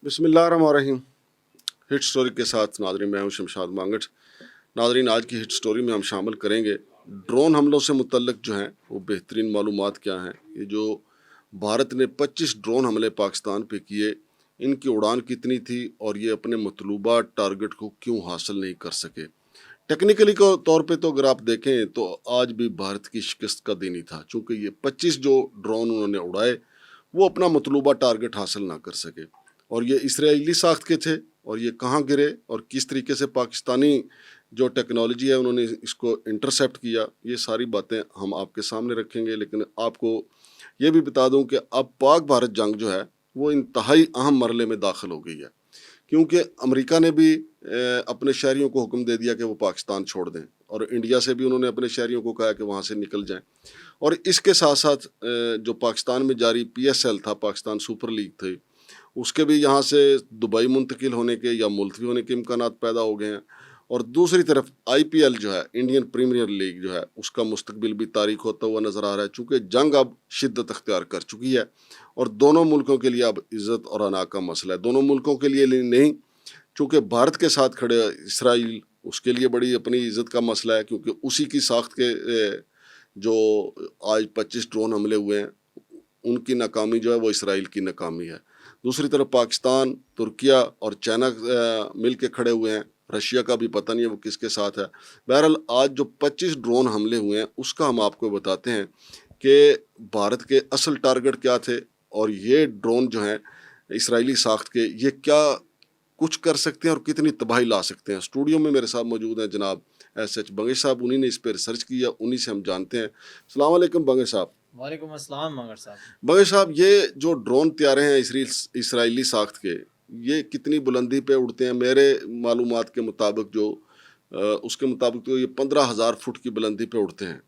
بسم اللہ الرحمن الرحیم. ہٹ سٹوری کے ساتھ ناظرین میں ہوں شمشاد مانگٹ. ناظرین آج کی ہٹ سٹوری میں ہم شامل کریں گے ڈرون حملوں سے متعلق جو ہیں وہ بہترین معلومات کیا ہیں. یہ جو بھارت نے 25 ڈرون حملے پاکستان پہ کیے، ان کی اڑان کتنی تھی اور یہ اپنے مطلوبہ ٹارگٹ کو کیوں حاصل نہیں کر سکے. ٹیکنیکلی طور پہ تو اگر آپ دیکھیں تو آج بھی بھارت کی شکست کا دن ہی تھا، چونکہ یہ 25 جو ڈرون انہوں نے اڑائے وہ اپنا مطلوبہ ٹارگٹ حاصل نہ کر سکے. اور یہ اسرائیلی ساخت کے تھے، اور یہ کہاں گرے اور کس طریقے سے پاکستانی جو ٹیکنالوجی ہے انہوں نے اس کو انٹرسیپٹ کیا، یہ ساری باتیں ہم آپ کے سامنے رکھیں گے. لیکن آپ کو یہ بھی بتا دوں کہ اب پاک بھارت جنگ جو ہے وہ انتہائی اہم مرحلے میں داخل ہو گئی ہے، کیونکہ امریکہ نے بھی اپنے شہریوں کو حکم دے دیا کہ وہ پاکستان چھوڑ دیں، اور انڈیا سے بھی انہوں نے اپنے شہریوں کو کہا کہ وہاں سے نکل جائیں. اور اس کے ساتھ ساتھ جو پاکستان میں جاری PSL تھا، پاکستان سپر لیگ تھی، اس کے بھی یہاں سے دبئی منتقل ہونے کے یا ملتوی ہونے کے امکانات پیدا ہو گئے ہیں. اور دوسری طرف IPL جو ہے، انڈین پریمیئر لیگ جو ہے، اس کا مستقبل بھی تاریک ہوتا ہوا نظر آ رہا ہے، چونکہ جنگ اب شدت اختیار کر چکی ہے اور دونوں ملکوں کے لیے اب عزت اور انا کا مسئلہ ہے. دونوں ملکوں کے لیے نہیں، چونکہ بھارت کے ساتھ کھڑے اسرائیل، اس کے لیے بڑی اپنی عزت کا مسئلہ ہے، کیونکہ اسی کی ساخت کے جو آج 25 ڈرون حملے ہوئے ہیں ان کی ناکامی جو ہے وہ اسرائیل کی ناکامی ہے. دوسری طرف پاکستان، ترکیہ اور چائنا مل کے کھڑے ہوئے ہیں. رشیا کا بھی پتہ نہیں ہے وہ کس کے ساتھ ہے. بہرحال آج جو 25 ڈرون حملے ہوئے ہیں اس کا ہم آپ کو بتاتے ہیں کہ بھارت کے اصل ٹارگٹ کیا تھے، اور یہ ڈرون جو ہیں اسرائیلی ساخت کے یہ کیا کچھ کر سکتے ہیں اور کتنی تباہی لا سکتے ہیں. اسٹوڈیو میں میرے ساتھ موجود ہیں جناب SH بنگش صاحب، انہی نے اس پہ ریسرچ کیا، انہی سے ہم جانتے ہیں. السلام علیکم بنگش صاحب. وعلیکم السلام مگر صاحب. بغیر صاحب، یہ جو ڈرون طیارے ہیں اسرائیلی ساخت کے، یہ کتنی بلندی پہ اڑتے ہیں؟ میرے معلومات کے مطابق اس کے مطابق تو یہ 15,000 فٹ کی بلندی پہ اڑتے ہیں،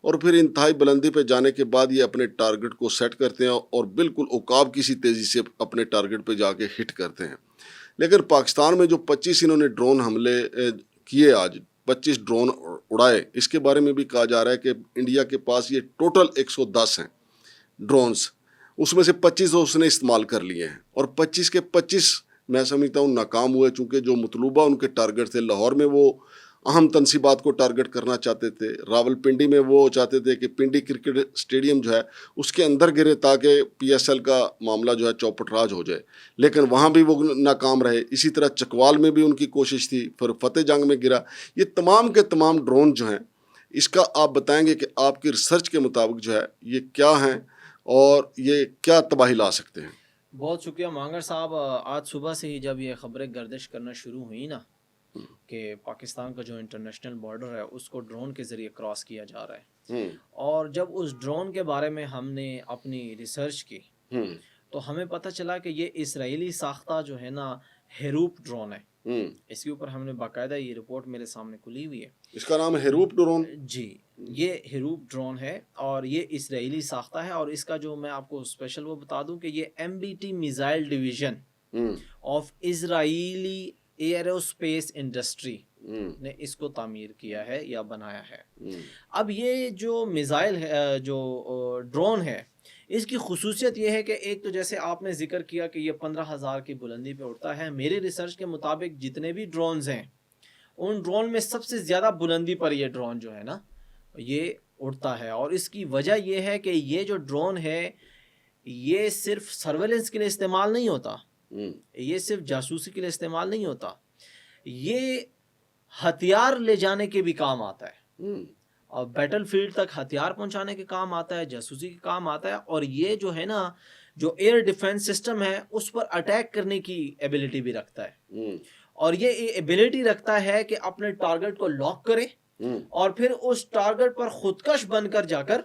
اور پھر انتہائی بلندی پہ جانے کے بعد یہ اپنے ٹارگٹ کو سیٹ کرتے ہیں اور بالکل عقاب کی سی تیزی سے اپنے ٹارگٹ پہ جا کے ہٹ کرتے ہیں. لیکن پاکستان میں جو 25 انہوں نے ڈرون حملے کیے، آج 25 ڈرون اڑائے، اس کے بارے میں بھی کہا جا رہا ہے کہ انڈیا کے پاس یہ ٹوٹل 110 ہیں ڈرونز، اس میں سے 25 اس نے استعمال کر لیے ہیں، اور 25 کے 25 میں سمجھتا ہوں ناکام ہوئے، چونکہ جو مطلوبہ ان کے ٹارگٹ تھے، لاہور میں وہ اہم تنصیبات کو ٹارگٹ کرنا چاہتے تھے، راول پنڈی میں وہ چاہتے تھے کہ پنڈی کرکٹ اسٹیڈیم جو ہے اس کے اندر گرے تاکہ PSL کا معاملہ جو ہے چوپٹ راج ہو جائے، لیکن وہاں بھی وہ ناکام رہے. اسی طرح چکوال میں بھی ان کی کوشش تھی، پھر فتح جنگ میں گرا. یہ تمام کے تمام ڈرون جو ہیں، اس کا آپ بتائیں گے کہ آپ کی ریسرچ کے مطابق جو ہے یہ کیا ہیں اور یہ کیا تباہی لا سکتے ہیں؟ بہت شکریہ مانگر صاحب. آج صبح سے ہی جب یہ خبریں گردش کرنا شروع ہوئی نا کہ پاکستان کا جو انٹرنیشنل بارڈر ہے اس کو ڈرون کے ذریعے کراس کیا جا رہا ہے، اور جب اس ڈرون کے بارے میں ہم نے اپنی ریسرچ کی تو ہمیں پتہ چلا کہ یہ اسرائیلی ساختہ جو ہے نا ہیروپ ڈرون ہے. اس کے اوپر ہم نے باقاعدہ یہ رپورٹ میرے سامنے کھلی ہوئی ہے. اس کا نام ہیروپ ڈرون؟ جی، یہ ہیروپ ڈرون ہے اور یہ اسرائیلی ساختہ ہے. اور اس کا جو میں آپ کو اسپیشل وہ بتا دوں کہ یہ MBT missile division of Israeli aerospace industry نے اس کو تعمیر کیا ہے یا بنایا ہے. اب یہ جو میزائل ہے، جو ڈرون ہے، اس کی خصوصیت یہ ہے کہ ایک تو جیسے آپ نے ذکر کیا کہ یہ 15,000 کی بلندی پہ اڑتا ہے. میرے ریسرچ کے مطابق جتنے بھی ڈرونز ہیں ان ڈرون میں سب سے زیادہ بلندی پر یہ ڈرون جو ہے نا یہ اڑتا ہے. اور اس کی وجہ یہ ہے کہ یہ جو ڈرون ہے یہ صرف سرویلنس کے لیے استعمال نہیں ہوتا، یہ صرف جاسوسی کے لیے استعمال نہیں ہوتا، یہ ہتھیار لے جانے کے بھی کام آتا ہے، اور بیٹل فیلڈ تک ہتھیار پہنچانے کے کام آتا ہے، جاسوسی کے کام آتا ہے. اور یہ جو ہے نا جو ایئر ڈیفنس سسٹم ہے اس پر اٹیک کرنے کی ایبلٹی بھی رکھتا ہے، اور یہ ایبلٹی رکھتا ہے کہ اپنے ٹارگٹ کو لاک کرے اور پھر اس ٹارگٹ پر خودکش بن کر جا کر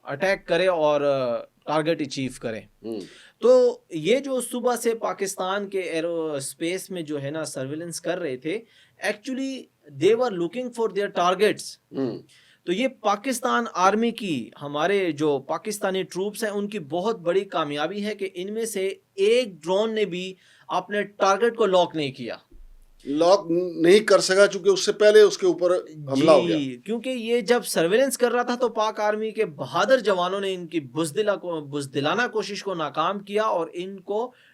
اٹیک کرے اور ٹارگٹ اچیو کرے. تو یہ جو صبح سے پاکستان کے ایرو اسپیس میں جو ہے نا سرویلنس کر رہے تھے، actually they were looking for their targets. تو یہ پاکستان آرمی کی، ہمارے جو پاکستانی ٹروپس ہیں ان کی بہت بڑی کامیابی ہے کہ ان میں سے ایک ڈرون نے بھی اپنے ٹارگٹ کو لاک نہیں کیا، لاک نہیں کر سکا، چونکہ اس سے پہلے اس کے اوپر حملہ ہو گیا. کیونکہ یہ جب سرویلنس کر رہا تھا تو پاک آرمی کے بہادر جوانوں نے ان کی بزدلانہ کوشش کو ناکام کیا اور ان کو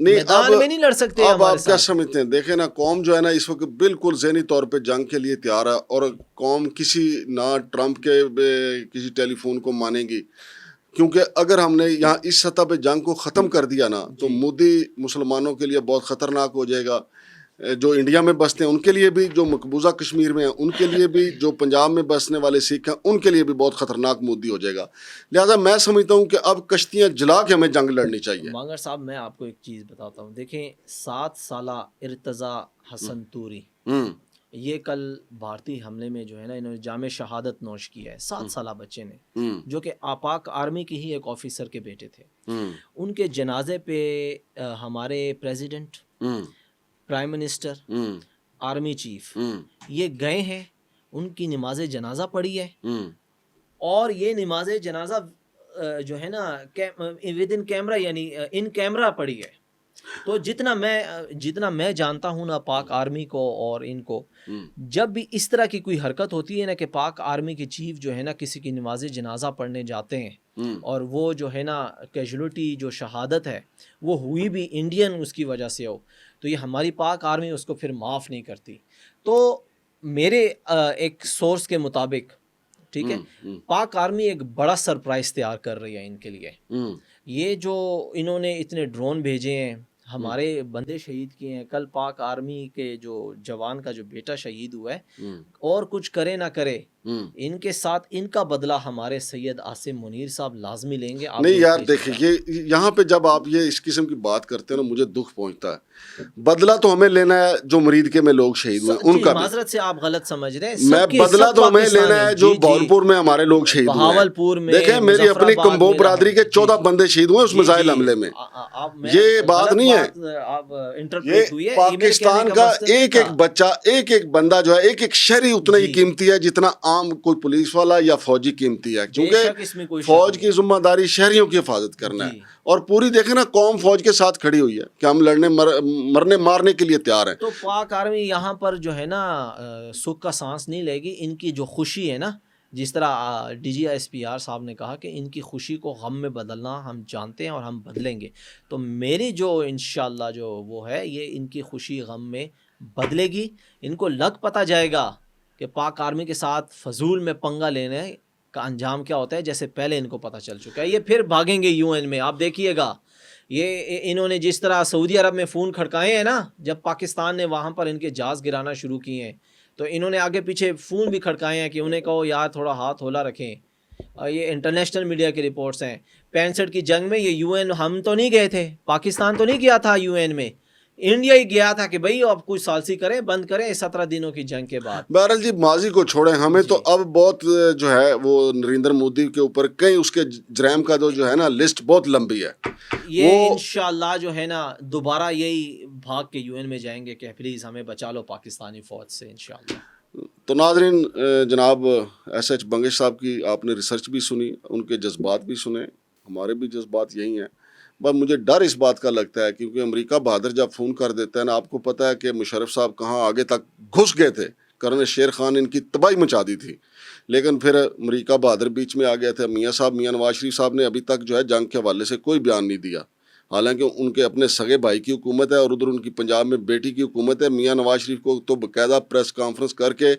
نہیں میدان میں نہیں لڑ سکتے اب ہمارے آپ کیا ساتھ. سمجھتے ہیں؟ دیکھیں نا، قوم جو ہے نا اس وقت بالکل ذہنی طور پہ جنگ کے لیے تیار ہے، اور قوم کسی نہ ٹرمپ کے کسی ٹیلی فون کو مانے گی، کیونکہ اگر ہم نے یہاں اس سطح پہ جنگ کو ختم کر دیا نا تو جی. مودی مسلمانوں کے لیے بہت خطرناک ہو جائے گا، جو انڈیا میں بستے ہیں ان کے لیے بھی، جو مقبوضہ کشمیر میں ہیں ان کے لیے بھی، جو پنجاب میں بسنے والے سکھ ہیں ان کے لیے بھی بہت خطرناک مودی ہو جائے گا. لہٰذا میں سمجھتا ہوں کہ اب کشتیاں جلا کے ہمیں جنگ لڑنی چاہیے. مانگر صاحب میں آپ کو ایک چیز بتاتا ہوں، دیکھیں 7 سالہ ارتضیٰ حسن توری، یہ کل بھارتی حملے میں جو ہے نا انہوں نے جام شہادت نوش کیا ہے، 7 سالہ بچے نے، جو کہ آپاک آرمی کی ہی ایک آفیسر کے بیٹے تھے. ان کے جنازے پہ ہمارے president, prime minister, army chief یہ گئے ہیں، ان کی نماز جنازہ پڑھی ہے، اور یہ نماز جنازہ جو ہے نا ود ان کیمرہ، یعنی ان کیمرہ پڑھی ہے. تو جتنا میں جانتا ہوں نا پاک آرمی کو اور ان کو، جب بھی اس طرح کی کوئی حرکت ہوتی ہے نا کہ پاک آرمی کے چیف جو ہے نا کسی کی نماز جنازہ پڑھنے جاتے ہیں، اور وہ جو ہے نا کیجولٹی جو شہادت ہے وہ ہوئی بھی انڈین اس کی وجہ سے ہو، تو یہ ہماری پاک آرمی اس کو پھر معاف نہیں کرتی. تو میرے ایک سورس کے مطابق، ٹھیک ہے، پاک آرمی ایک بڑا سرپرائز تیار کر رہی ہے ان کے لیے. یہ جو انہوں نے اتنے ڈرون بھیجے ہیں، ہمارے بندے شہید کیے ہیں، کل پاک آرمی کے جو جوان کا جو بیٹا شہید ہوا ہے، اور کچھ کرے نہ کرے ان کے ساتھ ان کا بدلہ ہمارے سید عاصم منیر صاحب لازمی لیں گے. نہیں یار دیکھیں، یہ یہاں پہ جب آپ یہ اس قسم کی بات کرتے ہیں نا مجھے دکھ پہنچتا ہے. بدلہ تو ہمیں لینا ہے جو مرید کے میں لوگ شہید ہوئے ان کا بھی. معذرت سے آپ غلط سمجھ رہے ہیں، میں بدلہ تو ہمیں لینا ہے جو بہاولپور میں ہمارے لوگ شہید ہوئے ہیں. بہاولپور میں، دیکھیں میری اپنی کمبو برادری کے 14 بندے شہید ہوئے اس میزائل حملے میں. یہ بات نہیں ہے، یہ پاکستان کا ایک ایک بچہ، ایک ایک بندہ جو ہے، ایک ایک شہری اتنا ہی قیمتی ہے جتنا عام کوئی پولیس والا یا فوجی قیمتی ہے، کیونکہ فوج کی ذمہ داری شہریوں کی حفاظت کرنا ہے. اور پوری دیکھیں نا قوم فوج کے ساتھ کھڑی ہوئی ہے کہ ہم لڑنے مرنے مارنے کے لیے تیار ہیں. تو پاک آرمی یہاں پر جو ہے نا سکھ کا سانس نہیں لے گی. ان کی جو خوشی ہے نا، جس طرح D G S P R صاحب نے کہا کہ ان کی خوشی کو غم میں بدلنا ہم جانتے ہیں اور ہم بدلیں گے، تو میری جو انشاءاللہ جو وہ ہے یہ ان کی خوشی غم میں بدلے گی. ان کو لگ پتہ جائے گا کہ پاک آرمی کے ساتھ فضول میں پنگا لینے کا انجام کیا ہوتا ہے، جیسے پہلے ان کو پتہ چل چکا ہے. یہ پھر بھاگیں گے یو این میں، آپ دیکھیے گا. یہ انہوں نے جس طرح سعودی عرب میں فون کھڑکائے ہیں نا، جب پاکستان نے وہاں پر ان کے جہاز گرانا شروع کیے ہیں، تو انہوں نے آگے پیچھے فون بھی کھڑکائے ہیں کہ انہیں کہو یار تھوڑا ہاتھ ہولا رکھیں. یہ انٹرنیشنل میڈیا کی رپورٹس ہیں. 65 کی جنگ میں یہ یو این، ہم تو نہیں گئے تھے، پاکستان تو نہیں گیا تھا یو این میں، انڈیا ہی گیا تھا کہ بھئی اب کچھ سالسی کریں، بند کریں 17 دنوں کی جنگ کے بعد. بہرحال جی ماضی کو چھوڑیں، ہمیں تو اب بہت جو ہے وہ نریندر مودی کے اوپر کئی اس کے جرائم کا جو ہے نا لسٹ بہت لمبی ہے. یہ انشاءاللہ جو ہے نا دوبارہ یہی بھاگ کے یو این میں جائیں گے کہ پلیز ہمیں بچا لو پاکستانی فوج سے انشاءاللہ. تو ناظرین، جناب ایس ایچ بنگش صاحب کی آپ نے ریسرچ بھی سنی، ان کے جذبات بھی سنے، ہمارے بھی جذبات یہی ہیں. بس مجھے ڈر اس بات کا لگتا ہے کیونکہ امریکہ بہادر جب فون کر دیتا ہے نا، آپ کو پتہ ہے کہ مشرف صاحب کہاں آگے تک گھس گئے تھے، کرنل شیر خان ان کی تباہی مچا دی تھی، لیکن پھر امریکہ بہادر بیچ میں آ گئے تھے. میاں نواز شریف صاحب نے ابھی تک جو ہے جنگ کے حوالے سے کوئی بیان نہیں دیا، حالانکہ ان کے اپنے سگے بھائی کی حکومت ہے اور ادھر ان کی پنجاب میں بیٹی کی حکومت ہے. میاں نواز شریف کو تو باقاعدہ پریس کانفرنس کر کے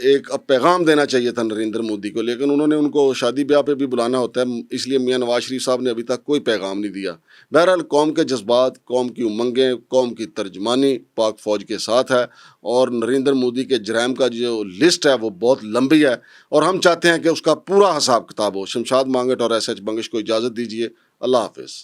ایک پیغام دینا چاہیے تھا نریندر مودی کو، لیکن انہوں نے ان کو شادی بیاہ پہ بھی بلانا ہوتا ہے، اس لیے میاں نواز شریف صاحب نے ابھی تک کوئی پیغام نہیں دیا. بہرحال قوم کے جذبات، قوم کی امنگیں، قوم کی ترجمانی پاک فوج کے ساتھ ہے، اور نریندر مودی کے جرائم کا جو لسٹ ہے وہ بہت لمبی ہے، اور ہم چاہتے ہیں کہ اس کا پورا حساب کتاب ہو. شمشاد مانگٹ اور ایس ایچ بنگش کو اجازت دیجیے. اللہ حافظ.